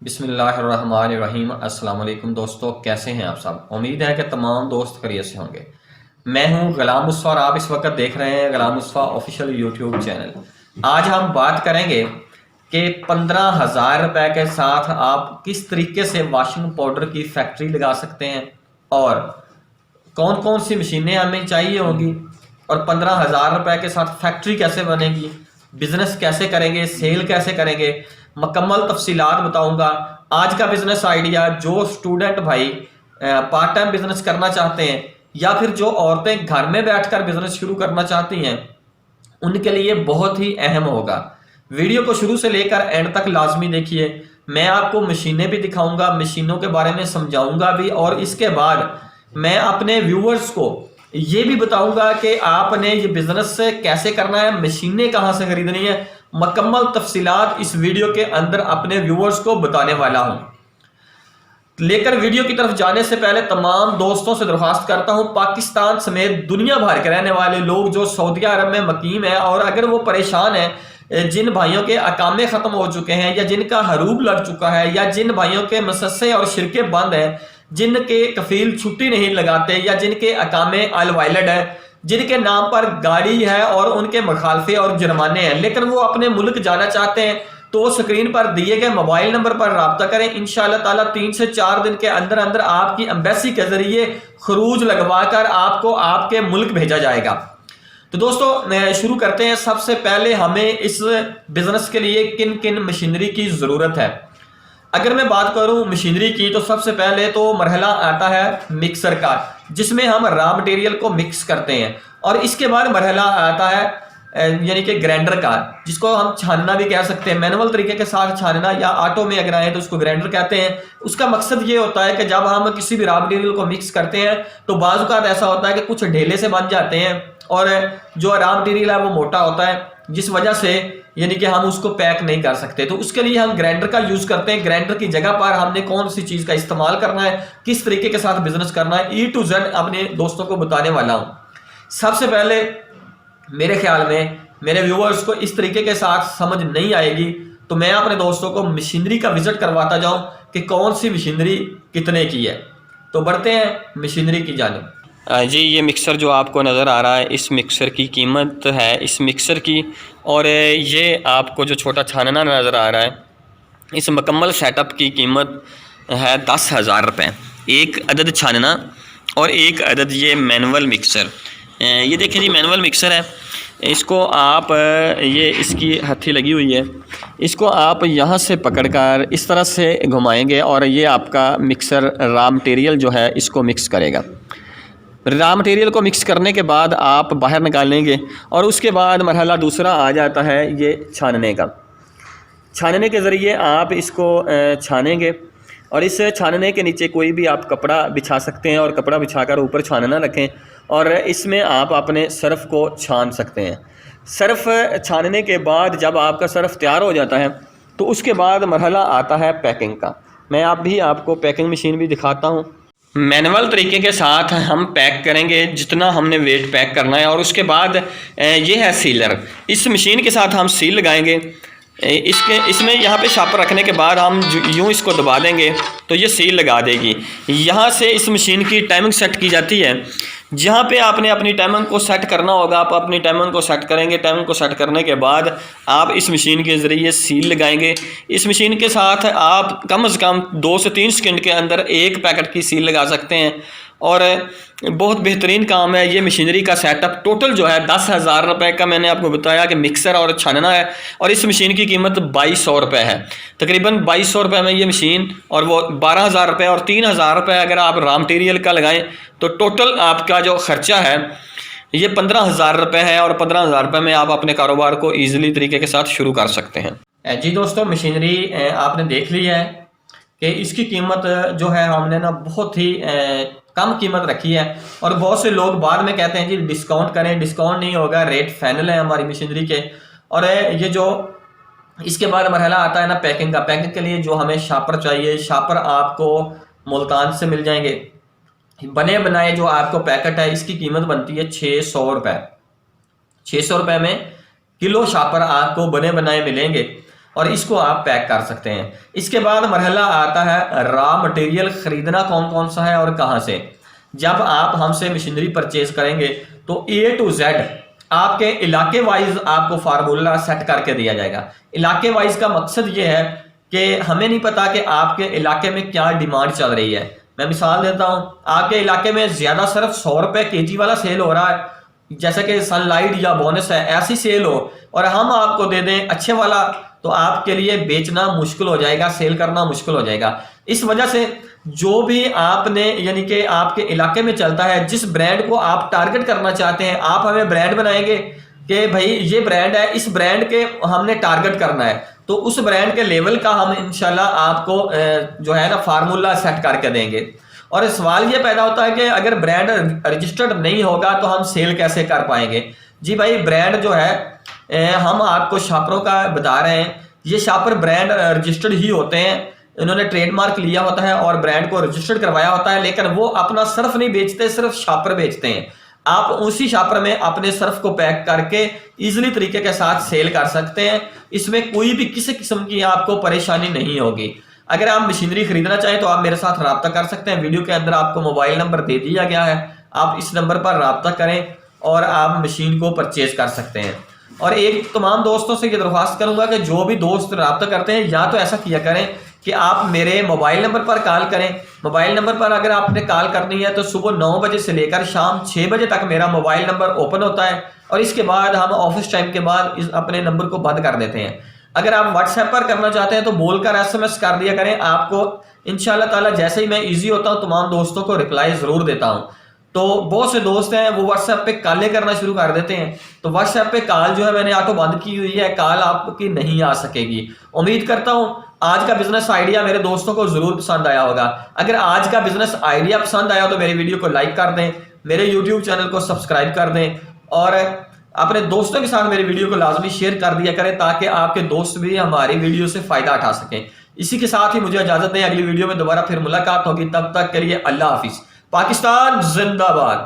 बिस्मिल्लाहिर्रहमानिर्रहीम। अस्सलाम वालेकुम दोस्तों, कैसे हैं आप सब। उम्मीद है कि तमाम दोस्त खैरियत से होंगे। मैं हूं गुलाम मुस्तफा और आप इस वक्त देख रहे हैं Ghulam Mustafa official YouTube channel. आज हम बात करेंगे कि 15,000 रुपए के साथ आप किस तरीके से वॉशिंग पाउडर की फैक्ट्री लगा सकते हैं और कौन कौन सी मशीनें हमें चाहिए होंगी और 15,000 रुपए के साथ फैक्ट्री कैसे बनेगी, बिजनेस कैसे करेंगे, सेल कैसे करेंगे, मुकम्मल तफसीलात बताऊंगा। आज का बिजनेस आइडिया जो स्टूडेंट भाई पार्ट टाइम बिजनेस करना चाहते हैं या फिर जो औरतें घर में बैठकर बिजनेस शुरू करना चाहती हैं उनके लिए बहुत ही अहम होगा। वीडियो को शुरू से लेकर एंड तक लाजमी देखिए। मैं आपको मशीनें भी दिखाऊंगा, मशीनों के बारे में समझाऊंगा भी, और इसके बाद मैं अपने व्यूअर्स को ये भी बताऊंगा कि आपने ये बिजनेस कैसे करना है, मशीनें कहां से खरीदनी है। मुकम्मल तफसीलात इस वीडियो के अंदर अपने व्यूअर्स को बताने वाला हूं। लेकर वीडियो की तरफ जाने से पहले तमाम दोस्तों से दरख्वास्त करता हूं, पाकिस्तान समेत दुनिया भर के रहने वाले लोग जो सऊदी अरब में मकीम है और अगर वो परेशान है, जिन भाइयों के अकामे खत्म हो चुके हैं या जिनका हरूब लग चुका है या जिन भाइयों के मसस्से और शिरके बंद है, जिनके कफील छुट्टी नहीं लगाते या जिनके अकामे अनवैलिड है, जिनके नाम पर गाड़ी है और उनके मुखालफे और जुर्माने हैं, लेकिन वो अपने मुल्क जाना चाहते हैं, तो स्क्रीन पर दिए गए मोबाइल नंबर पर राब्ता करें। इंशाअल्लाह ताला 3 से 4 दिन के अंदर अंदर आपकी एम्बेसी के जरिए खरूज लगवाकर आपको आपके मुल्क भेजा जाएगा। तो दोस्तों शुरू करते हैं। सबसे पहले हमें इस बिजनेस के लिए किन किन मशीनरी की जरूरत है। अगर मैं बात करूं मशीनरी की तो सबसे पहले तो मरहला आता है मिक्सर का, जिसमें हम रॉ मटेरियल को मिक्स करते हैं, और इसके बाद मरहला आता है यानी कि ग्राइंडर का, जिसको हम छानना भी कह सकते हैं। मैनुअल तरीके के साथ छानना या ऑटो में अगर आए तो उसको ग्राइंडर कहते हैं। उसका मकसद ये होता है कि जब हम किसी भी रॉ मटेरियल को मिक्स करते हैं तो बाज़ औक़ात ऐसा होता है कि कुछ ढेले से बन जाते हैं और जो रॉ मटेरियल है वो मोटा होता है, जिस वजह से यानी कि हम उसको पैक नहीं कर सकते। तो उसके लिए हम ग्राइंडर का यूज़ करते हैं। ग्राइंडर की जगह पर हमने कौन सी चीज़ का इस्तेमाल करना है, किस तरीके के साथ बिजनेस करना है, E to Z अपने दोस्तों को बताने वाला हूँ। सबसे पहले मेरे ख्याल में मेरे व्यूअर्स को इस तरीके के साथ समझ नहीं आएगी तो मैं अपने दोस्तों को मशीनरी का विजिट करवाता जाऊँ कि कौन सी मशीनरी कितने की है। तो बढ़ते हैं मशीनरी की जानिब। जी, ये मिक्सर जो आपको नज़र आ रहा है, इस मिक्सर की कीमत है इस मिक्सर की, और ये आपको जो छोटा छानना नज़र आ रहा है, इस मुकम्मल सेटअप की कीमत है 10,000 रुपये। एक अदद छानना और एक अदद ये मैनुअल मिक्सर। ये देखें जी, मैनुअल मिक्सर है। इसको आप ये इसकी हथी लगी हुई है, इसको आप यहाँ से पकड़कर इस तरह से घुमाएंगे और ये आपका मिक्सर रॉ मटेरियल जो है इसको मिक्स करेगा। रॉ मटेरियल को मिक्स करने के बाद आप बाहर निकालेंगे और उसके बाद मरहला दूसरा आ जाता है ये छानने का। छानने के ज़रिए आप इसको छानेंगे और इस छानने के नीचे कोई भी आप कपड़ा बिछा सकते हैं और कपड़ा बिछाकर ऊपर छानना रखें और इसमें आप अपने सर्फ़ को छान सकते हैं। सर्फ़ छानने के बाद जब आपका सर्फ़ तैयार हो जाता है तो उसके बाद मरहला आता है पैकिंग का। मैं आपको पैकिंग मशीन भी दिखाता हूँ। मैनुअल तरीके के साथ हम पैक करेंगे जितना हमने वेट पैक करना है, और उसके बाद ये है सीलर। इस मशीन के साथ हम सील लगाएंगे। इसमें यहाँ पे शापर रखने के बाद हम यूँ इसको दबा देंगे तो ये सील लगा देगी। यहाँ से इस मशीन की टाइमिंग सेट की जाती है। जहाँ पे आपने अपनी टाइमिंग को सेट करना होगा आप अपनी टाइमिंग को सेट करेंगे। टाइमिंग को सेट करने के बाद आप इस मशीन के ज़रिए सील लगाएंगे। इस मशीन के साथ आप कम से कम 2 से 3 सेकंड के अंदर एक पैकेट की सील लगा सकते हैं और बहुत बेहतरीन काम है। ये मशीनरी का सेटअप टोटल जो है 10,000 रुपये का मैंने आपको बताया कि मिक्सर और छानना है, और इस मशीन की कीमत 2,200 रुपये है। तकरीबन 2,200 रुपये में ये मशीन, और वो 12,000 रुपये और 3,000 रुपये अगर आप रॉ मटेरियल का लगाएं तो टोटल आपका जो ख़र्चा है ये 15,000 रुपये है, और 15,000 रुपये में आप अपने कारोबार को ईज़िली तरीके के साथ शुरू कर सकते हैं। जी दोस्तों, मशीनरी आपने देख ली है कि इसकी कीमत जो है हमने ना बहुत ही कम कीमत रखी है, और बहुत से लोग बाद में कहते हैं जी डिस्काउंट करें। डिस्काउंट नहीं होगा, रेट फाइनल है हमारी मशीनरी के। और ये जो इसके बाद मरहला आता है ना पैकिंग का। पैकिंग के लिए जो हमें शापर चाहिए, शापर आपको मुल्तान से मिल जाएंगे। बने बनाए जो आपको पैकेट है इसकी कीमत बनती है 600 रुपये। 600 रुपये में किलो शापर आपको बने बनाए मिलेंगे। और इसको आप पैक कर सकते हैं। इसके बाद मरहला आता है रॉ मटेरियल खरीदना कौन कौन सा है और कहाँ से। जब आप हमसे मशीनरी परचेज करेंगे तो A to Z आपके इलाके वाइज आपको फार्मूला सेट करके दिया जाएगा। इलाके वाइज का मकसद ये है कि हमें नहीं पता कि आपके इलाके में क्या डिमांड चल रही है। मैं मिसाल देता हूं, आपके इलाके में ज्यादा सिर्फ 100 रुपए kg वाला सेल हो रहा है, जैसे कि सनलाइट या बोनस है, ऐसी सेल हो और हम आपको दे दें अच्छे वाला, तो आपके लिए बेचना मुश्किल हो जाएगा, सेल करना मुश्किल हो जाएगा। इस वजह से जो भी आपने यानी कि आपके इलाके में चलता है, जिस ब्रांड को आप टारगेट करना चाहते हैं, आप हमें ब्रांड बनाएंगे कि भाई ये ब्रांड है, इस ब्रांड के हमने टारगेट करना है, तो उस ब्रांड के लेवल का हम इंशाल्लाह आपको जो है ना फार्मूला सेट करके देंगे। और सवाल ये पैदा होता है कि अगर ब्रांड रजिस्टर्ड नहीं होगा तो हम सेल कैसे कर पाएंगे। जी भाई, ब्रांड जो है हम आपको शॉपरों का बता रहे हैं, ये शॉपर ब्रांड रजिस्टर्ड ही होते हैं, इन्होंने ट्रेडमार्क लिया होता है और ब्रांड को रजिस्टर्ड करवाया होता है, लेकिन वो अपना सर्फ नहीं बेचते, सिर्फ शॉपर बेचते हैं। आप उसी शॉपर में अपने सर्फ को पैक करके इजीली तरीके के साथ सेल कर सकते हैं। इसमें कोई भी किसी किस्म की आपको परेशानी नहीं होगी। अगर आप मशीनरी खरीदना चाहें तो आप मेरे साथ रब्ता कर सकते हैं। वीडियो के अंदर आपको मोबाइल नंबर दे दिया गया है, आप इस नंबर पर रब्ता करें और आप मशीन को परचेज कर सकते हैं। और एक तमाम दोस्तों से ये दरख्वास्त करूंगा कि जो भी दोस्त रब्ता करते हैं, या तो ऐसा किया करें कि आप मेरे मोबाइल नंबर पर कॉल करें। मोबाइल नंबर पर अगर आपने कॉल करनी है तो सुबह 9 बजे से लेकर शाम 6 बजे तक मेरा मोबाइल नंबर ओपन होता है, और इसके बाद हम ऑफिस टाइम के बाद अपने नंबर को बंद कर देते हैं। अगर आप व्हाट्सएप पर करना चाहते हैं तो बोलकर SMS कर दिया करें, आपको इंशाल्लाह ताला जैसे ही मैं इजी होता हूं तमाम दोस्तों को रिप्लाई जरूर देता हूं। तो बहुत से दोस्त हैं वो व्हाट्सएप पे कॉलें करना शुरू कर देते हैं, तो व्हाट्सएप पे कॉल जो है मैंने ऑटो बंद की हुई है, कॉल आपकी नहीं आ सकेगी। उम्मीद करता हूं आज का बिजनेस आइडिया मेरे दोस्तों को जरूर पसंद आया होगा। अगर आज का बिजनेस आइडिया पसंद आया तो मेरी वीडियो को लाइक कर दें, मेरे यूट्यूब चैनल को सब्सक्राइब कर दें और अपने दोस्तों के साथ मेरी वीडियो को लाजमी शेयर कर दिया करें, ताकि आपके दोस्त भी हमारी वीडियो से फायदा उठा सकें। इसी के साथ ही मुझे इजाजत दें, अगली वीडियो में दोबारा फिर मुलाकात होगी। तब तक के लिए अल्लाह हाफिज। पाकिस्तान जिंदाबाद।